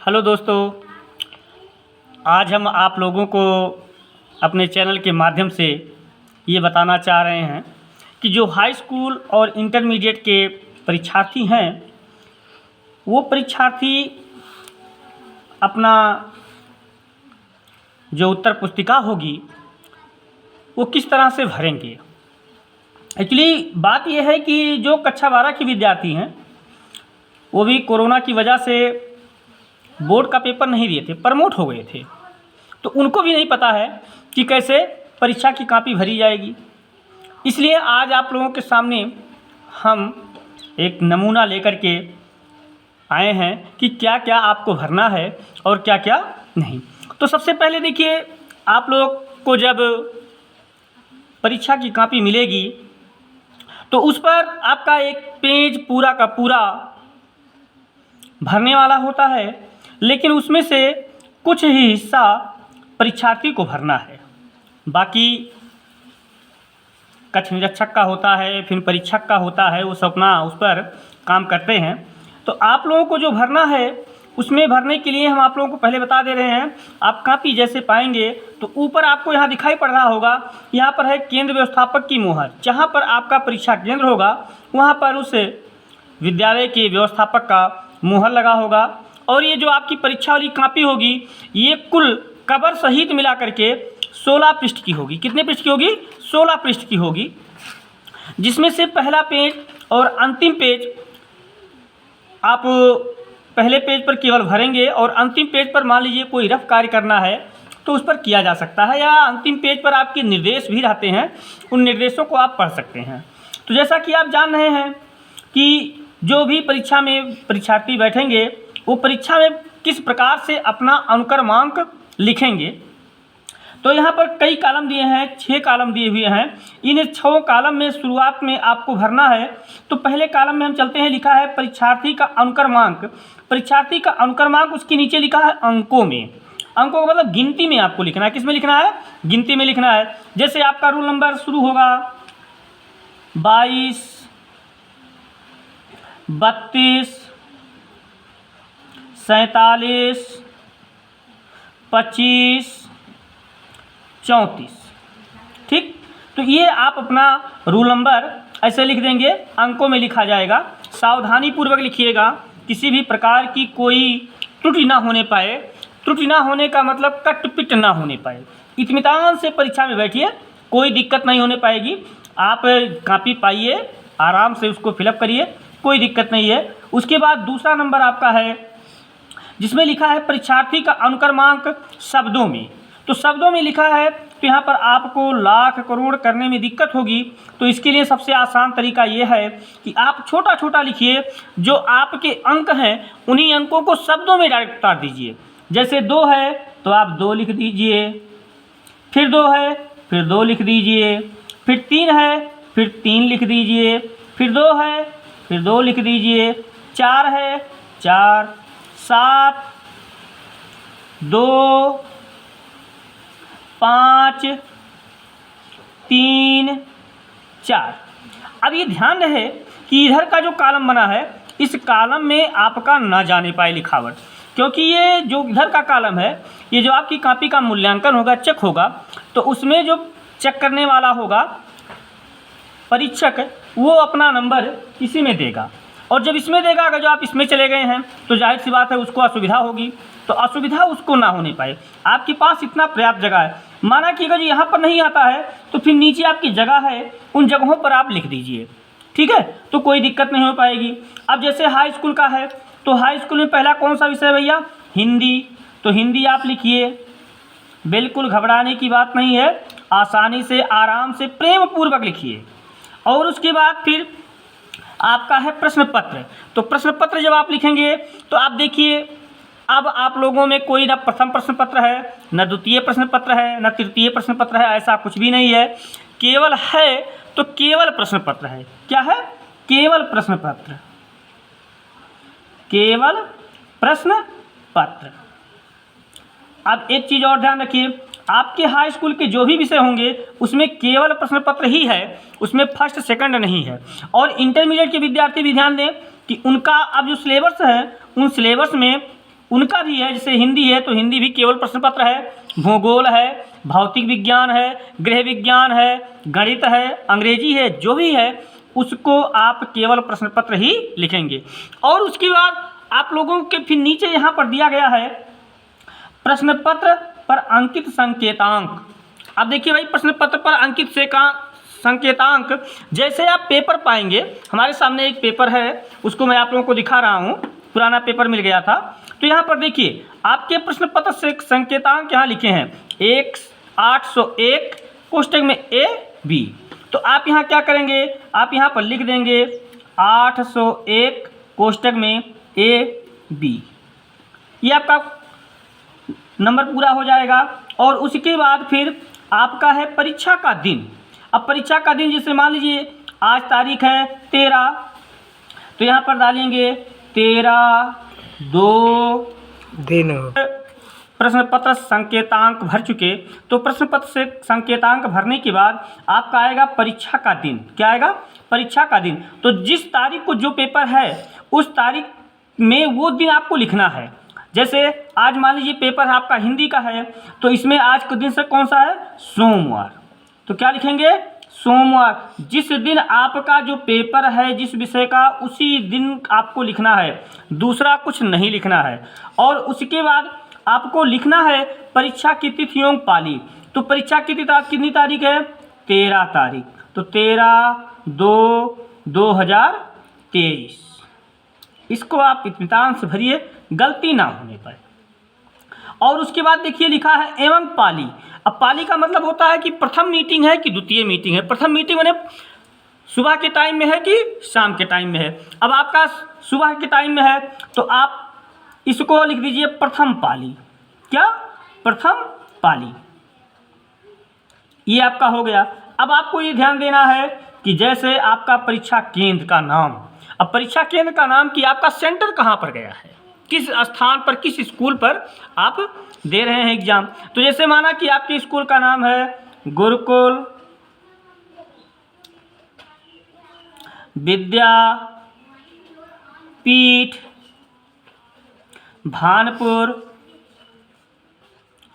Hello दोस्तों, आज हम आप लोगों को अपने चैनल के माध्यम से ये बताना चाह रहे हैं कि जो हाई स्कूल और इंटरमीडिएट के परीक्षार्थी हैं, वो परीक्षार्थी अपना जो उत्तर पुस्तिका होगी वो किस तरह से भरेंगे। एक्चुअली बात यह है कि जो कक्षा 12 के विद्यार्थी हैं वो भी कोरोना की वजह से बोर्ड का पेपर नहीं दिए थे, प्रमोट हो गए थे, तो उनको भी नहीं पता है कि कैसे परीक्षा की कॉपी भरी जाएगी। इसलिए आज आप लोगों के सामने हम एक नमूना लेकर के आए हैं कि क्या क्या आपको भरना है और क्या क्या नहीं। तो सबसे पहले देखिए, आप लोग को जब परीक्षा की कॉपी मिलेगी तो उस पर आपका एक पेज पूरा का पूरा भरने वाला होता है, लेकिन उसमें से कुछ ही हिस्सा परीक्षार्थी को भरना है। बाकी कक्ष निरीक्षक का होता है, फिर परीक्षक का होता है, वो सब अपना उस पर काम करते हैं। तो आप लोगों को जो भरना है उसमें भरने के लिए हम आप लोगों को पहले बता दे रहे हैं। आप कॉपी जैसे पाएंगे तो ऊपर आपको यहाँ दिखाई पड़ रहा होगा, यहाँ पर है केंद्र व्यवस्थापक की मोहर। जहाँ पर आपका परीक्षा केंद्र होगा वहाँ पर उस विद्यालय के व्यवस्थापक का मोहर लगा होगा। और ये जो आपकी परीक्षा वाली कॉपी होगी ये कुल कवर सहित मिला करके 16 पृष्ठ की होगी। कितने पृष्ठ की होगी? 16 पृष्ठ की होगी, जिसमें से पहला पेज और अंतिम पेज आप पहले पेज पर केवल भरेंगे और अंतिम पेज पर मान लीजिए कोई रफ कार्य करना है तो उस पर किया जा सकता है, या अंतिम पेज पर आपके निर्देश भी रहते हैं, उन निर्देशों को आप पढ़ सकते हैं। तो जैसा कि आप जान रहे हैं कि जो भी परीक्षा में परीक्षार्थी बैठेंगे वो परीक्षा में किस प्रकार से अपना अनुक्रमांक लिखेंगे। तो यहाँ पर कई कॉलम दिए हैं, 6 कॉलम दिए हुए हैं। इन 6 कॉलम में शुरुआत में आपको भरना है। तो पहले कॉलम में हम चलते हैं, लिखा है परीक्षार्थी का अनुक्रमांक। परीक्षार्थी का अनुक्रमांक, उसके नीचे लिखा है अंकों में। अंकों का मतलब गिनती में आपको लिखना है। किस में लिखना है? गिनती में लिखना है। जैसे आपका रोल नंबर शुरू होगा 22, 32, 47, 25, 34। ठीक, तो ये आप अपना रोल नंबर ऐसे लिख देंगे, अंकों में लिखा जाएगा। सावधानी पूर्वक लिखिएगा, किसी भी प्रकार की कोई त्रुटि ना होने पाए। त्रुटि ना होने का मतलब कट पिट ना होने पाए। इत्मीनान से परीक्षा में बैठिए, कोई दिक्कत नहीं होने पाएगी। आप कॉपी पाइए, आराम से उसको फिलअप करिए, कोई दिक्कत नहीं है। उसके बाद दूसरा नंबर आपका है जिसमें लिखा है परीक्षार्थी का अनुक्रमांक शब्दों में। तो शब्दों में लिखा है तो यहाँ पर आपको लाख करोड़ करने में दिक्कत होगी। तो इसके लिए सबसे आसान तरीका ये है कि आप छोटा छोटा लिखिए, जो आपके अंक हैं उन्हीं अंकों को शब्दों में डायरेक्ट उतार दीजिए। जैसे 2 है तो आप 2 लिख दीजिए, फिर 2 है फिर 2 लिख दीजिए, फिर 3 है फिर 3 लिख दीजिए, फिर 2 है फिर 2 लिख दीजिए, 4 है 4, 7, 2, 5, 3, 4। अब ये ध्यान रहे कि इधर का जो कॉलम बना है इस कॉलम में आपका ना जाने पाए लिखावट, क्योंकि ये जो इधर का कॉलम है, ये जो आपकी कॉपी का मूल्यांकन होगा, चेक होगा, तो उसमें जो चेक करने वाला होगा परीक्षक, वो अपना नंबर इसी में देगा। और जब इसमें देगा, अगर जो आप इसमें चले गए हैं तो जाहिर सी बात है उसको असुविधा होगी। तो असुविधा उसको ना होने पाए, आपके पास इतना पर्याप्त जगह है। माना कि अगर यहाँ पर नहीं आता है तो फिर नीचे आपकी जगह है, उन जगहों पर आप लिख दीजिए। ठीक है, तो कोई दिक्कत नहीं हो पाएगी। अब जैसे हाई स्कूल का है तो हाई स्कूल में पहला कौन सा विषय है भैया? हिंदी। तो हिंदी आप लिखिए, बिल्कुल घबराने की बात नहीं है, आसानी से आराम से प्रेम पूर्वक लिखिए। और उसके बाद फिर आपका है प्रश्न पत्र। तो प्रश्न पत्र जब आप लिखेंगे तो आप देखिए, अब आप लोगों में कोई ना प्रथम प्रश्न पत्र है, न द्वितीय प्रश्न पत्र है, न तृतीय प्रश्न पत्र है, ऐसा कुछ भी नहीं है। केवल है तो केवल प्रश्न पत्र है। क्या है? केवल प्रश्न पत्र, केवल प्रश्न पत्र। अब एक चीज़ और ध्यान रखिए, आपके हाई स्कूल के जो भी विषय होंगे उसमें केवल प्रश्न पत्र ही है, उसमें फर्स्ट सेकंड नहीं है। और इंटरमीडिएट के विद्यार्थी भी ध्यान दें कि उनका अब जो सिलेबस है उन सिलेबस में उनका भी है। जैसे हिंदी है तो हिंदी भी केवल प्रश्न पत्र है, भूगोल है, भौतिक विज्ञान है, गृह विज्ञान है, गणित है, अंग्रेजी है, जो भी है उसको आप केवल प्रश्न पत्र ही लिखेंगे। और उसके बाद आप लोगों के फिर नीचे यहाँ पर दिया गया है प्रश्न पत्र पर अंकित संकेतांक। अब देखिए भाई, प्रश्न पत्र पर अंकित से का संकेतांक, जैसे आप पेपर पाएंगे, हमारे सामने एक पेपर है, उसको मैं आप लोगों को दिखा रहा हूँ, पुराना पेपर मिल गया था। तो यहाँ पर देखिए आपके प्रश्न पत्र से संकेतांक यहाँ लिखे हैं 801 कोष्टक में ए बी। तो आप यहाँ क्या करेंगे, आप यहाँ पर लिख देंगे 801 कोष्टक में ए बी, ये आपका नंबर पूरा हो जाएगा। और उसके बाद फिर आपका है परीक्षा का दिन। अब परीक्षा का दिन जैसे मान लीजिए आज तारीख है 13, तो यहाँ पर डालेंगे 13/2 दिन। प्रश्न पत्र संकेतांक भर चुके, तो प्रश्न पत्र से संकेतांक भरने के बाद आपका आएगा परीक्षा का दिन। क्या आएगा, परीक्षा का दिन। तो जिस तारीख को जो पेपर है उस तारीख में वो दिन आपको लिखना है। जैसे आज मान लीजिए पेपर आपका हिंदी का है, तो इसमें आज का दिन से कौन सा है, सोमवार। तो क्या लिखेंगे, सोमवार। जिस दिन आपका जो पेपर है जिस विषय का, उसी दिन आपको लिखना है, दूसरा कुछ नहीं लिखना है। और उसके बाद आपको लिखना है परीक्षा की तिथियों पाली। तो परीक्षा की तिथि कितनी तारीख है, 13 तारीख। तो 13/2/2023। इसको आप इत्मीनान से भरिए, गलती ना होने पर। और उसके बाद देखिए लिखा है एवं पाली। अब पाली का मतलब होता है कि प्रथम मीटिंग है कि द्वितीय मीटिंग है। प्रथम मीटिंग मैंने सुबह के टाइम में है कि शाम के टाइम में है। अब आपका सुबह के टाइम में है तो आप इसको लिख दीजिए प्रथम पाली। क्या, प्रथम पाली। ये आपका हो गया। अब आपको ये ध्यान देना है कि जैसे आपका परीक्षा केंद्र का नाम, अब परीक्षा केंद्र का नाम कि आपका सेंटर कहाँ पर गया है, किस स्थान पर, किस स्कूल पर आप दे रहे हैं एग्जाम। तो जैसे माना कि आपके स्कूल का नाम है गुरुकुल विद्यापीठ भानपुर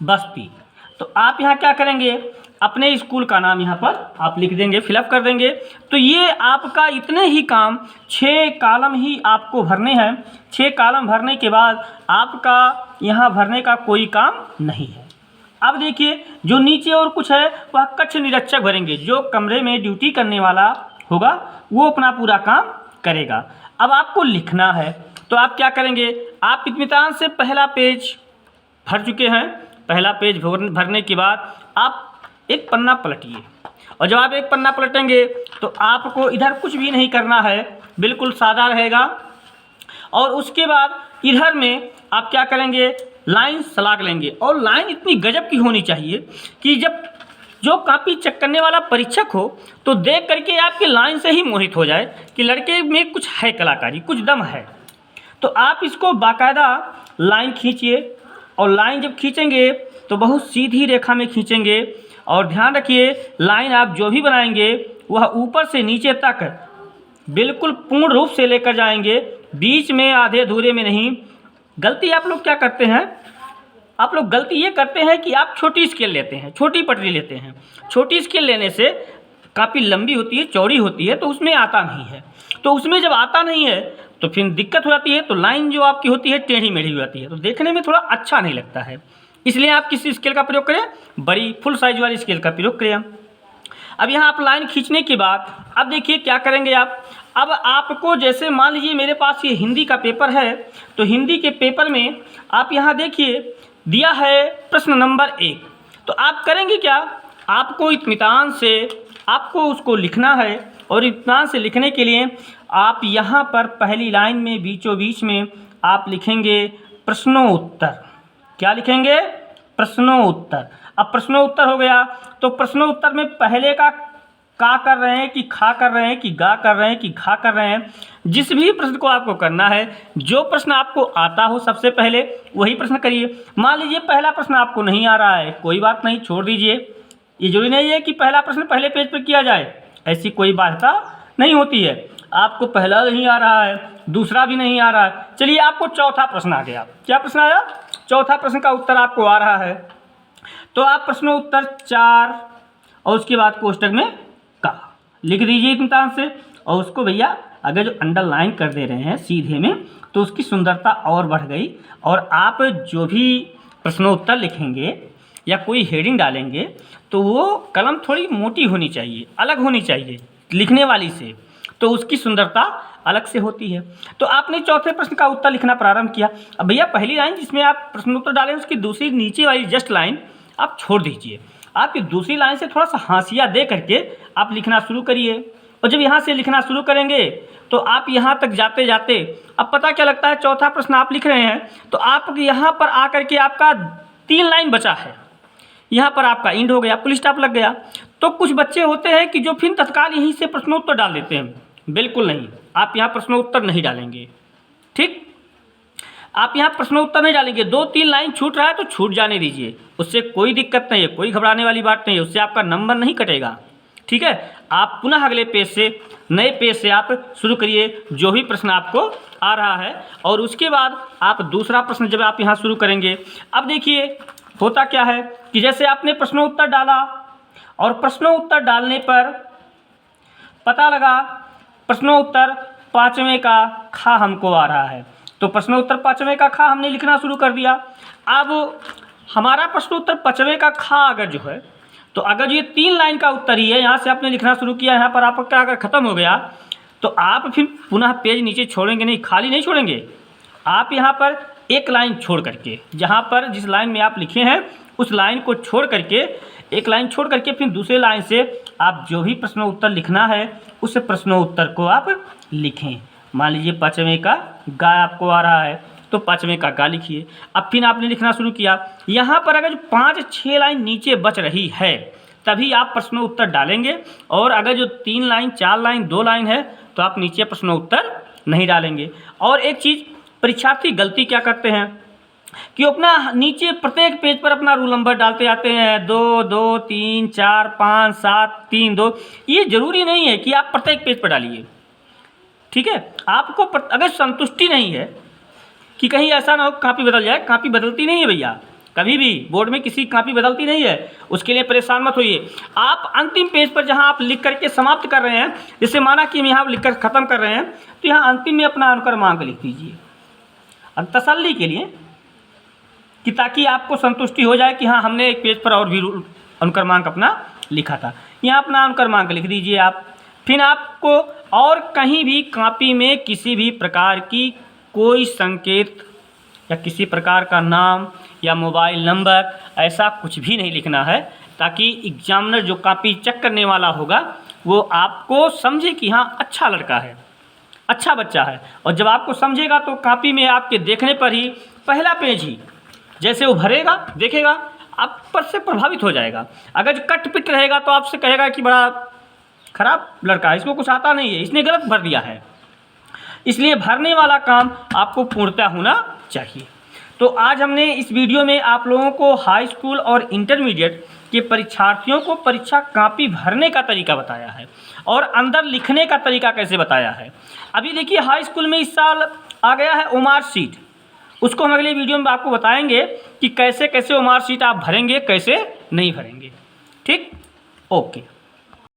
बस्ती। तो आप यहाँ क्या करेंगे, अपने स्कूल का नाम यहाँ पर आप लिख देंगे, फिलअप कर देंगे। तो ये आपका इतने ही काम, 6 कॉलम ही आपको भरने हैं। 6 कॉलम भरने के बाद आपका यहाँ भरने का कोई काम नहीं है। अब देखिए जो नीचे और कुछ है वह कक्ष निरीक्षक भरेंगे। जो कमरे में ड्यूटी करने वाला होगा वो अपना पूरा काम करेगा। अब आपको लिखना है तो आप क्या करेंगे, आप इत्मीनान से पहला पेज भर चुके हैं। पहला पेज भरने के बाद आप एक पन्ना पलटिए, और जब आप एक पन्ना पलटेंगे तो आपको इधर कुछ भी नहीं करना है, बिल्कुल सादा रहेगा। और उसके बाद इधर में आप क्या करेंगे, लाइन सलाग लेंगे। और लाइन इतनी गजब की होनी चाहिए कि जब जो कॉपी चेक करने वाला परीक्षक हो तो देख करके आपके लाइन से ही मोहित हो जाए कि लड़के में कुछ है, कलाकारी, कुछ दम है। तो आप इसको बाकायदा लाइन खींचिए, और लाइन जब खींचेंगे तो बहुत सीधी रेखा में खींचेंगे। और ध्यान रखिए लाइन आप जो भी बनाएंगे वह ऊपर से नीचे तक बिल्कुल पूर्ण रूप से लेकर जाएंगे, बीच में आधे अधूरे में नहीं। गलती आप लोग क्या करते हैं, आप लोग गलती ये करते हैं कि आप छोटी स्केल लेते हैं, छोटी पटरी लेते हैं। छोटी स्केल लेने से काफ़ी लंबी होती है, चौड़ी होती है, तो उसमें आता नहीं है। तो उसमें जब आता नहीं है तो फिर दिक्कत हो जाती है। तो लाइन जो आपकी होती है टेढ़ी मेढ़ी हो जाती है, तो देखने में थोड़ा अच्छा नहीं लगता है। इसलिए आप किस स्केल का प्रयोग करें, बड़ी फुल साइज वाली स्केल का प्रयोग करें। अब यहाँ आप लाइन खींचने के बाद अब देखिए क्या करेंगे आप। अब आपको जैसे मान लीजिए मेरे पास ये हिंदी का पेपर है, तो हिंदी के पेपर में आप यहाँ देखिए दिया है प्रश्न नंबर 1। तो आप करेंगे क्या, आपको इत्मीनान से आपको उसको लिखना है। और इत्मीनान से लिखने के लिए आप यहाँ पर पहली लाइन में बीचों बीच में आप लिखेंगे प्रश्नोत्तर। क्या लिखेंगे, प्रश्नोत्तर। अब प्रश्नोत्तर हो गया तो प्रश्नोत्तर में पहले का कर रहे हैं कि खा कर रहे हैं कि गा कर रहे हैं कि खा कर रहे हैं, जिस भी प्रश्न को आपको करना है, जो प्रश्न आपको आता हो सबसे पहले वही प्रश्न करिए। मान लीजिए पहला प्रश्न आपको नहीं आ रहा है, कोई बात नहीं, छोड़ दीजिए। ये जरूरी नहीं है कि पहला प्रश्न पहले पेज पर किया जाए, ऐसी कोई बाध्यता नहीं होती है। आपको पहला नहीं आ रहा है, दूसरा भी नहीं आ रहा है। चलिए आपको चौथा प्रश्न आ गया। क्या प्रश्न आया? चौथा प्रश्न का उत्तर आपको आ रहा है। तो आप प्रश्नोत्तर 4 और उसके बाद कोष्टक में का लिख दीजिए इत्मीनान से। और उसको भैया अगर जो अंडरलाइन कर दे रहे हैं सीधे में तो उसकी सुंदरता और बढ़ गई। और आप जो भी प्रश्नोत्तर लिखेंगे या कोई हेडिंग डालेंगे तो वो कलम थोड़ी मोटी होनी चाहिए, अलग होनी चाहिए लिखने वाली से, तो उसकी सुंदरता अलग से होती है। तो आपने चौथे प्रश्न का उत्तर लिखना प्रारंभ किया। अब भैया पहली लाइन जिसमें आप प्रश्नोत्तर डालें उसकी दूसरी नीचे वाली जस्ट लाइन आप छोड़ दीजिए। आपकी दूसरी लाइन से थोड़ा सा हाशिया दे करके आप लिखना शुरू करिए। और जब यहाँ से लिखना शुरू करेंगे तो आप यहाँ तक जाते जाते अब पता क्या लगता है, चौथा प्रश्न आप लिख रहे हैं तो आप यहाँ पर आकर के आपका 3 लाइन बचा है, यहाँ पर आपका इंड हो गया, फुल स्टॉप लग गया। तो कुछ बच्चे होते हैं कि जो फिर तत्काल यहीं से प्रश्नोत्तर डाल देते हैं। बिल्कुल नहीं, आप यहाँ प्रश्नोत्तर नहीं डालेंगे। ठीक, आप यहाँ प्रश्नोत्तर नहीं डालेंगे। 2-3 लाइन छूट रहा है तो छूट जाने दीजिए, उससे कोई दिक्कत नहीं है, कोई घबराने वाली बात नहीं है, उससे आपका नंबर नहीं कटेगा। ठीक है, आप पुनः अगले पेज से, नए पेज से आप शुरू करिए जो भी प्रश्न आपको आ रहा है। और उसके बाद आप दूसरा प्रश्न जब आप यहाँ शुरू करेंगे, अब देखिए होता क्या है कि जैसे आपने प्रश्नोत्तर डाला और प्रश्नोत्तर डालने पर पता लगा प्रश्नोत्तर 5वें का खा हमको आ रहा है, तो प्रश्नोत्तर 5वें का खा हमने लिखना शुरू कर दिया। अब हमारा प्रश्नोत्तर 5वें का खा अगर जो है, तो अगर ये 3 लाइन का उत्तर ही है, यहाँ से आपने लिखना शुरू किया, यहाँ पर आपका अगर ख़त्म हो गया तो आप फिर पुनः पेज नीचे छोड़ेंगे नहीं, खाली नहीं छोड़ेंगे। आप यहाँ पर एक लाइन छोड़ करके, जहाँ पर जिस लाइन में आप लिखे हैं उस लाइन को छोड़ करके, एक लाइन छोड़ करके फिर दूसरे लाइन से आप जो भी प्रश्नोत्तर लिखना है उस प्रश्नोत्तर को आप लिखें। मान लीजिए 5वें का गा आपको आ रहा है तो 5वें का गा लिखिए। अब फिर आपने लिखना शुरू किया, यहाँ पर अगर 5-6 लाइन नीचे बच रही है तभी आप प्रश्नोत्तर डालेंगे। और अगर जो 3 लाइन, 4 लाइन, 2 लाइन है तो आप नीचे प्रश्नोत्तर नहीं डालेंगे। और एक चीज़, परीक्षार्थी गलती क्या करते हैं कि अपना नीचे प्रत्येक पेज पर अपना रूल नंबर डालते आते हैं, 2, 2, 3, 4, 5, 7, 3, 2। ये ज़रूरी नहीं है कि आप प्रत्येक पेज पर डालिए। ठीक है, आपको अगर संतुष्टि नहीं है कि कहीं ऐसा ना हो कापी बदल जाए, कापी बदलती नहीं है भैया, कभी भी बोर्ड में किसी कापी बदलती नहीं है, उसके लिए परेशान मत होइए। आप अंतिम पेज पर जहां आप लिख करके समाप्त कर रहे हैं, जैसे माना कि हम यहाँ लिख कर ख़त्म कर रहे हैं तो यहाँ अंतिम में अपना अनुक्रमांक लिख दीजिए, अब तसल्ली के लिए, कि ताकि आपको संतुष्टि हो जाए कि हाँ हमने एक पेज पर और भी अनुक्रमांक अपना लिखा था। यहाँ अपना अनुक्रमांक लिख दीजिए आप। फिर आपको और कहीं भी कापी में किसी भी प्रकार की कोई संकेत या किसी प्रकार का नाम या मोबाइल नंबर ऐसा कुछ भी नहीं लिखना है, ताकि एग्जामिनर जो कापी चेक करने वाला होगा वो आपको समझे कि हाँ अच्छा लड़का है, अच्छा बच्चा है। और जब आपको समझेगा तो कापी में आपके देखने पर ही पहला पेज ही जैसे वो भरेगा, देखेगा, आप पर से प्रभावित हो जाएगा। अगर कट पिट रहेगा तो आपसे कहेगा कि बड़ा खराब लड़का है, इसको कुछ आता नहीं है, इसने गलत भर दिया है। इसलिए भरने वाला काम आपको पूर्णतः होना चाहिए। तो आज हमने इस वीडियो में आप लोगों को हाई स्कूल और इंटरमीडिएट के परीक्षार्थियों को परीक्षा कापी भरने का तरीका बताया है और अंदर लिखने का तरीका कैसे बताया है। अभी देखिए हाई स्कूल में इस साल आ गया है ओमार शीट, उसको हम अगले वीडियो में आपको बताएंगे कि कैसे कैसे ओमार शीट आप भरेंगे, कैसे नहीं भरेंगे। ठीक, ओके।